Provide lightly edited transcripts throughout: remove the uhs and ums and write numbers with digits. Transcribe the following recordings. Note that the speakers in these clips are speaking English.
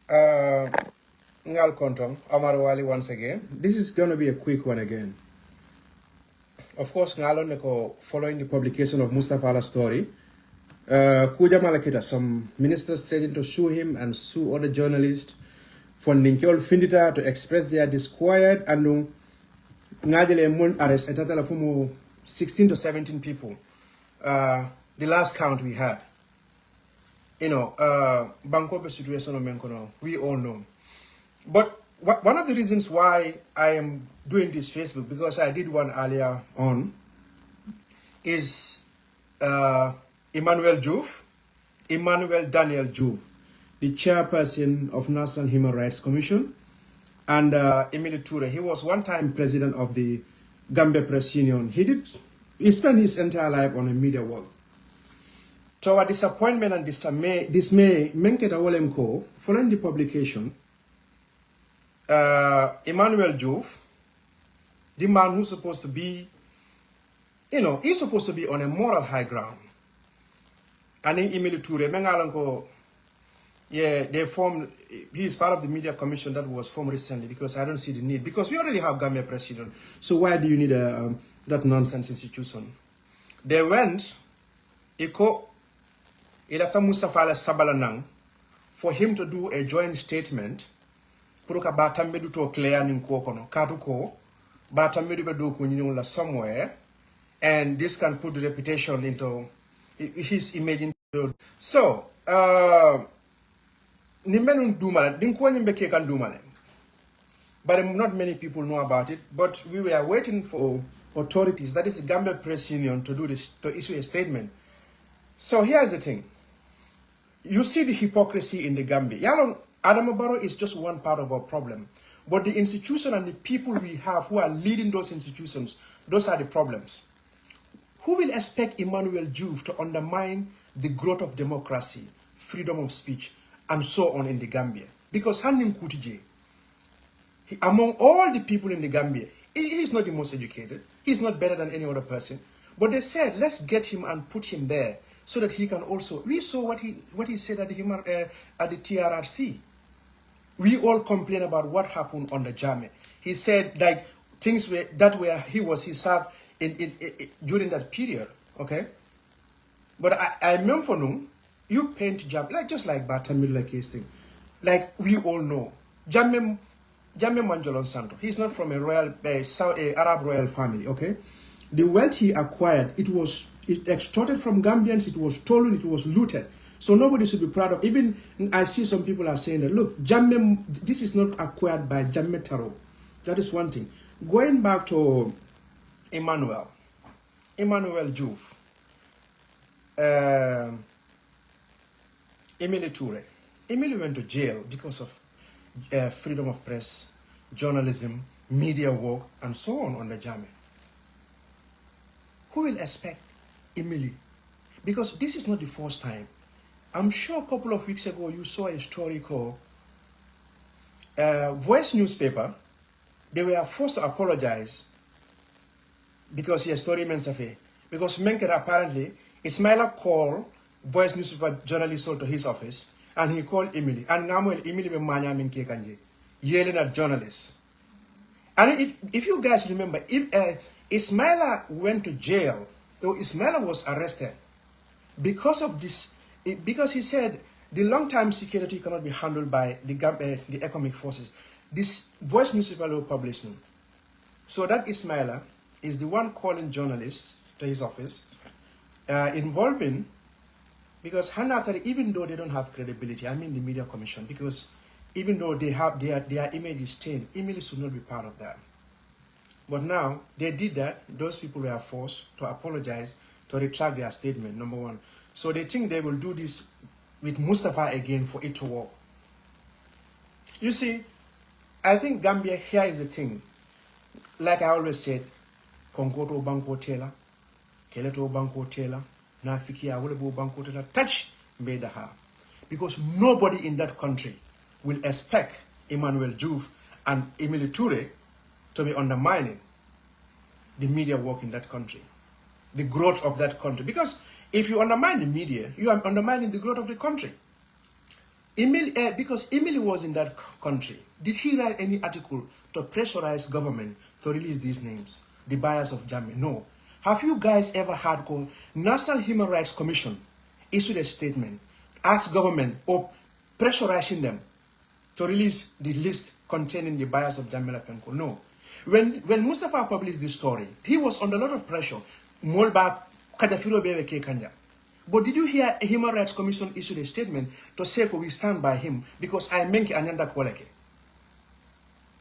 Uh, Ngal Kontong, Amar Wali once again. This is going to be a quick one again. Of course, Ngalon Neko, following the publication of Mustafa Allah's story, Kuja Malakita, some ministers threatened to sue him and sue other journalists for Ninkyol Findita to express their disquiet and Ngajele Mun arrest at 16 to 17 people. The last count we had. You know, Bangkok situation, we all know. But one of the reasons why I am doing this Facebook, because I did one earlier on, is Emmanuel Joof, Emmanuel Daniel Joof, the chairperson of National Human Rights Commission, and Emile Toure. He was one time president of the Gambia Press Union. He spent his entire life on a media world. To our disappointment and dismay, Menketa Wolemko, following the publication, Emmanuel Joof, the man who's supposed to be, he's supposed to be on a moral high ground. And in Emile Toure, Mengalanko, he's part of the media commission that was formed recently, because I don't see the need, because we already have Gambia president. So why do you need that nonsense institution? They went, Ilafta Mustafa Ala Sabalanang, for him to do a joint statement, Puruka Batambedu to clear Ninkokono, Katuko, Batambedu la somewhere, and this can put the reputation into his image. So, Nimenun Dumale, Dinkwanymbeke can Dumale. But not many people know about it, but we were waiting for authorities, that is the Gambia Press Union, to do this, to issue a statement. So here's the thing. You see the hypocrisy in the Gambia. Yalon Adama Barrow is just one part of our problem. But the institution and the people we have who are leading those institutions, those are the problems. Who will expect Emmanuel Joof to undermine the growth of democracy, freedom of speech, and so on in the Gambia? Because Hanim Kutije, among all the people in the Gambia, he is not the most educated. He's not better than any other person. But they said, let's get him and put him there so that he can also. We saw what he said at the TRRC. We all complain about what happened on the Jame. He said like things he served during that period. Okay, but I remember you paint Jame just like Batamila case thing. Like we all know, Jame Manjolon Santo. He's not from a royal Arab royal family. Okay. The wealth he acquired, it extorted from Gambians, it was stolen, it was looted. So nobody should be proud of. Even I see some people are saying that, look, this is not acquired by Jamme Taro. That is one thing. Going back to Emmanuel Joof, Emile Toure. Emile went to jail because of freedom of press, journalism, media work, and so on the Jamme. Who will expect Emily? Because this is not the first time. I'm sure a couple of weeks ago you saw a story called Voice newspaper. They were forced to apologize because he has story mensafe. Because Menker apparently, Ismaila called Voice newspaper journalist to his office and he called Emily. And Namuel Emily be manya minke kanje, yelling at journalists. And if you guys remember, Ismaila went to jail, though Ismaila was arrested because of this, because he said the long-term security cannot be handled by the economic forces. This Voice newspaper will publish them. So that Ismaila is the one calling journalists to his office, involving, because Hanatari, even though they don't have credibility, I mean the media commission, because even though they have their image is stained, Emily should not be part of that. But now, they did that. Those people were forced to apologize, to retract their statement, number one. So they think they will do this with Mustafa again for it to work. You see, I think Gambia, here is the thing. Like I always said, Kongoto Banko Tela, Keleto Banko Tela, Nafiki Awolebo Banko Tela, touch Medaha. Because nobody in that country will expect Emmanuel Joof and Emile Toure to be undermining the media work in that country, the growth of that country. Because if you undermine the media, you are undermining the growth of the country. Because Emily was in that country, did he write any article to pressurize government to release these names, the buyers of Jammeh? No. Have you guys ever had National Human Rights Commission issued a statement, ask government or pressurizing them to release the list containing the buyers of Jammeh Fenko? No. When Mustafa published this story, he was under a lot of pressure. Molba Kadafiro Bebe Kanya. But did you hear a Human Rights Commission issued a statement to say we stand by him because I menki ananda kwaleke?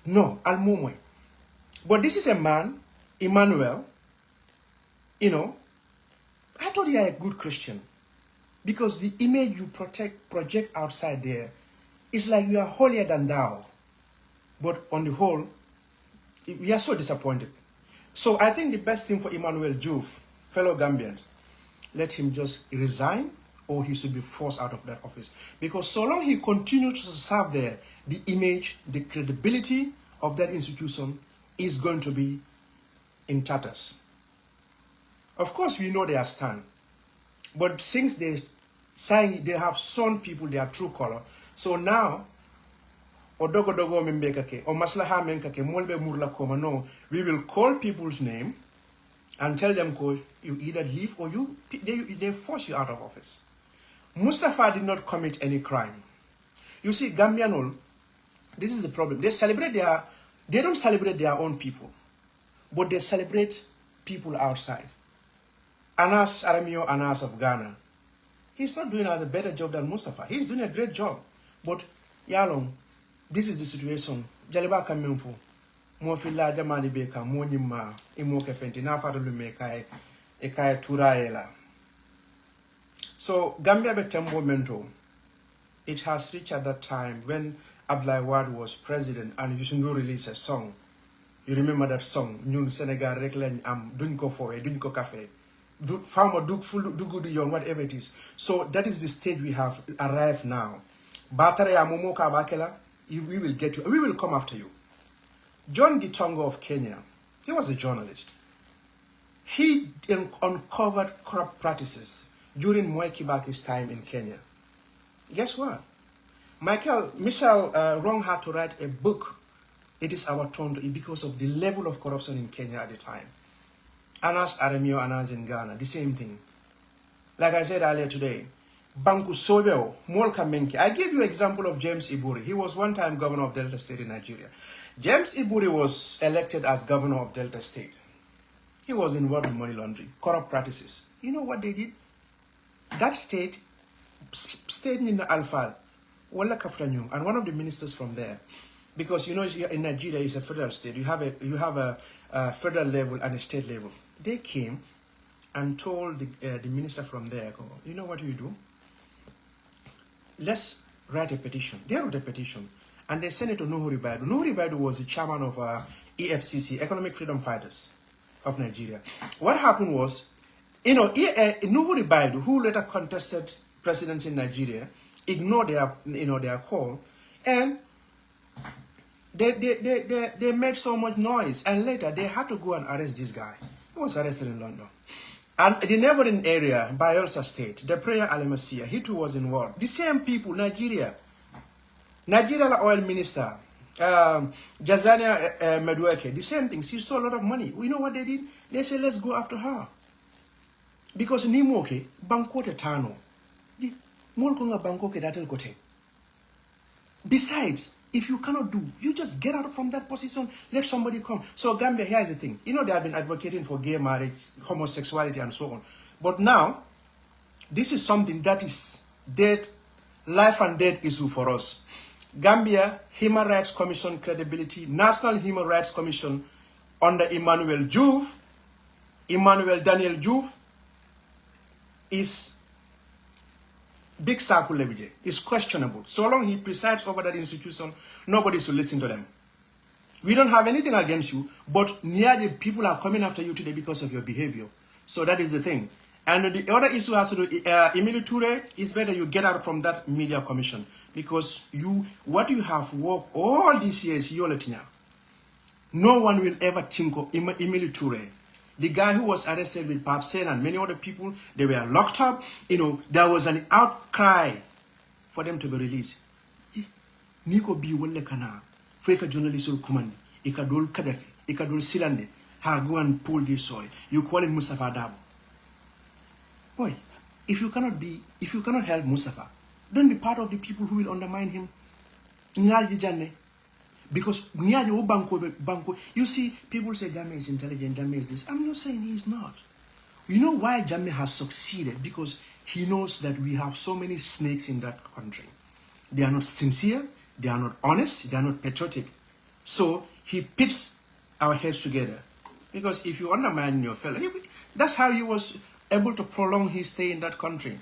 No, Almumwe. But this is a man, Emmanuel, you know, I thought you are a good Christian. Because the image you project outside there is like you are holier than thou. But on the whole, we are so disappointed. So I think the best thing for Emmanuel Joof, fellow Gambians, let him just resign or he should be forced out of that office. Because so long he continues to serve there, the image, the credibility of that institution is going to be in tatters. Of course, we know their stand. But since they have shown people their true color, so now, odogo membekake, or maslaha menkake, molbe murla koma, no, we will call people's name and tell them, you either leave or they force you out of office. Mustafa did not commit any crime. You see, Gambian, this is the problem. They don't celebrate their own people, but they celebrate people outside. Anas Aramio Anas of Ghana, he's not doing a better job than Mustafa. He's doing a great job. But, Yalong, this is the situation. Jaliba Kamemfu. Mofila Jamani Beka, Monima, Imoke Fenti, Nafarume Ekaya Turaela. So, Gambia Betembo Mento, it has reached at that time when Abdoulaye Wade was president and Yusundu released a song. You remember that song? Nyun Senegal Reklen Am Dunko Foe, Dunko Cafe. Farmer Dugudu Young, whatever it is. So that is the stage we have arrived now. Batarea Momoka Bakela, we will get you. We will come after you. John Gitongo of Kenya, he was a journalist. He uncovered corrupt practices during Mwai Kibaki's time in Kenya. Guess what? Michel Rong had to write a book. It is our turn to eat because of the level of corruption in Kenya at the time. Anas Aremio, Anas in Ghana, the same thing. Like I said earlier today, Banku Sobeo, Molka Menki. I gave you an example of James Iburi. He was one time governor of Delta State in Nigeria. James Iburi was elected as governor of Delta State. He was involved in money laundering, corrupt practices. You know what they did? That state in Alfal, Walla Kafranyum, and one of the ministers from there, because you know in Nigeria it's a federal state. You have a federal level and a state level. They came and told the minister from there, you know what you do? Let's write a petition. They wrote a petition and they sent it to Nuhuri Baidu. Nuhuri Baidu was the chairman of EFCC, Economic Freedom Fighters of Nigeria. What happened was, you know, Nuhuri Baidu, who later contested presidency in Nigeria, ignored their call, and they made so much noise, and later they had to go and arrest this guy. He was arrested in London. And the neighboring area, Bayelsa State, the prayer Alemasia, he too was involved. The same people, Nigeria oil minister, Jazania Medweke, the same thing. She stole a lot of money. You know what they did? They said, let's go after her. Because Nimoke, Bankote Tano, Molkonga Bankoke Datel Kote. Besides, if you cannot do, you just get out from that position, let somebody come. So Gambia, here's the thing. You know, they have been advocating for gay marriage, homosexuality, and so on. But now, this is something that is dead, life and death issue for us. Gambia, Human Rights Commission credibility, National Human Rights Commission under Emmanuel Daniel Joof, is big circle is questionable. So long he presides over that institution, nobody should listen to them. We don't have anything against you, but nearly people are coming after you today because of your behavior. So that is the thing. And the other issue has to do, Emily Toure, it's better you get out from that media commission, because what you have worked all these years, no one will ever think of Emily Toure. The guy who was arrested with Papsel and many other people, they were locked up. You know, there was an outcry for them to be released. Niko bi wolle kana fake journalist will command ikadol Kadafi ikadol Silande ha go and pull this story. You call him Mustafa Dabo. Boy, if you cannot help Mustafa, don't be part of the people who will undermine him. Because you see, people say Jammeh is intelligent, Jammeh is this. I'm not saying he is not. You know why Jammeh has succeeded? Because he knows that we have so many snakes in that country. They are not sincere, they are not honest, they are not patriotic. So he pits our heads together. Because if you undermine your fellow, that's how he was able to prolong his stay in that country.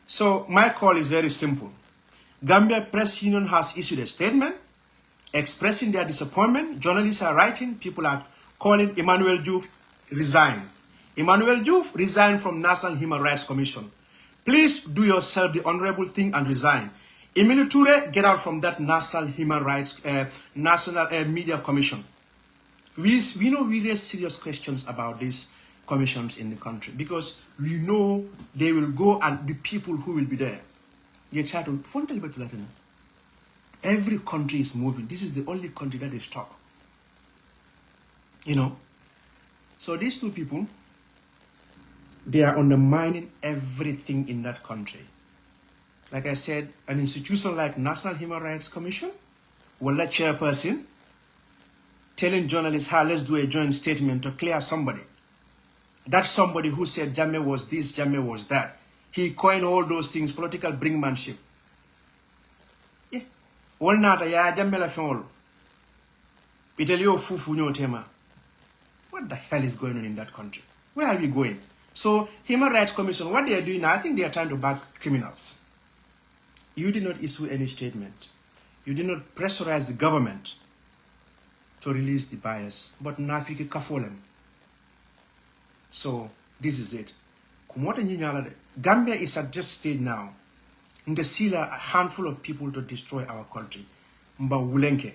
So my call is very simple. Gambia Press Union has issued a statement expressing their disappointment. Journalists are writing, people are calling Emmanuel Joof resign. Emmanuel Joof resigned from National Human Rights Commission. Please do yourself the honorable thing and resign. Emile Toure, get out from that National Human Rights, National Media Commission. We know we raise serious questions about these commissions in the country because we know they will go and the people who will be there. Every country is moving. This is the only country that is stuck. You know. So these two people, they are undermining everything in that country. Like I said, an institution like National Human Rights Commission will let chairperson telling journalists, how let's do a joint statement to clear somebody. That somebody who said Jammeh was this, Jammeh was that. He coined all those things, political brinkmanship. Yeah. All nata ya Jammeh la fenol. Itelio fufu nyo tema. What the hell is going on in that country? Where are we going? So, Human Rights Commission, what they are doing now, I think they are trying to back criminals. You did not issue any statement. You did not pressurize the government to release the bias. But nafiki kafolem. So, this is it. Gambia is at just stage now. In the seal a handful of people to destroy our country. Mba wulenke.